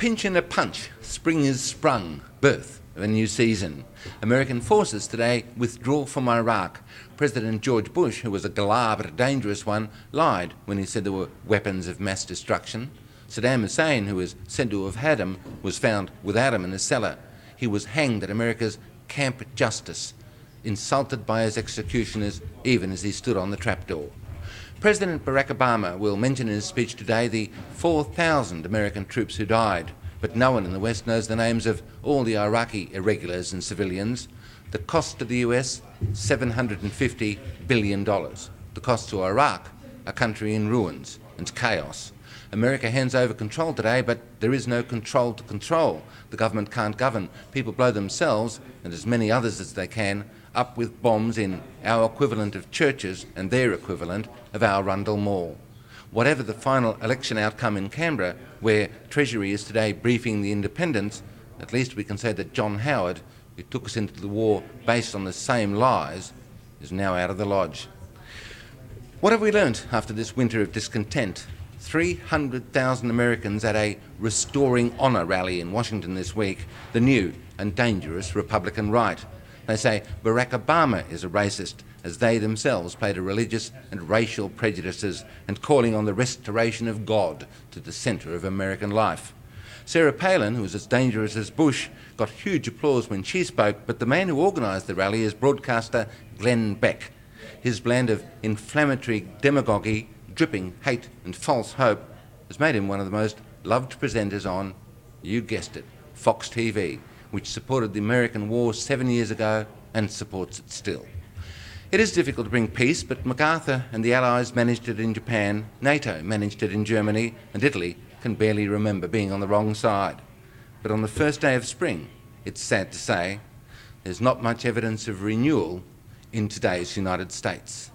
pinch and a punch, spring is sprung, birth of a new season. American forces today withdraw from Iraq. President George Bush, who was a galah but a dangerous one, lied when he said there were weapons of mass destruction. Saddam Hussein, who is said to have had them, was found without them in a cellar. He was hanged at America's Camp Justice, insulted by his executioners even as he stood on the trapdoor. President Barack Obama will mention in his speech today the 4,000 American troops who died, but no one in the West knows the names of all the Iraqi irregulars and civilians. The cost to the US, $750 billion. The cost to Iraq, a country in ruins and chaos. America hands over control today, but there is no control to control. The government can't govern. People blow themselves, and as many others as they can, up with bombs in our equivalent of churches and their equivalent of our Rundle Mall. Whatever the final election outcome in Canberra, where Treasury is today briefing the independents, at least we can say that John Howard, who took us into the war based on the same lies, is now out of the lodge. What have we learnt after this winter of discontent? 300,000 Americans at a Restoring Honour rally in Washington this week, the new and dangerous Republican right. They say Barack Obama is a racist, as they themselves played to religious and racial prejudices and calling on the restoration of God to the centre of American life. Sarah Palin, who is as dangerous as Bush, got huge applause when she spoke, but the man who organised the rally is broadcaster Glenn Beck. His blend of inflammatory demagoguery, dripping hate and false hope has made him one of the most loved presenters on, you guessed it, Fox TV, which supported the American war 7 years ago and supports it still. It is difficult to bring peace, but MacArthur and the Allies managed it in Japan, NATO managed it in Germany, and Italy can barely remember being on the wrong side. But on the first day of spring, it's sad to say, there's not much evidence of renewal in today's United States.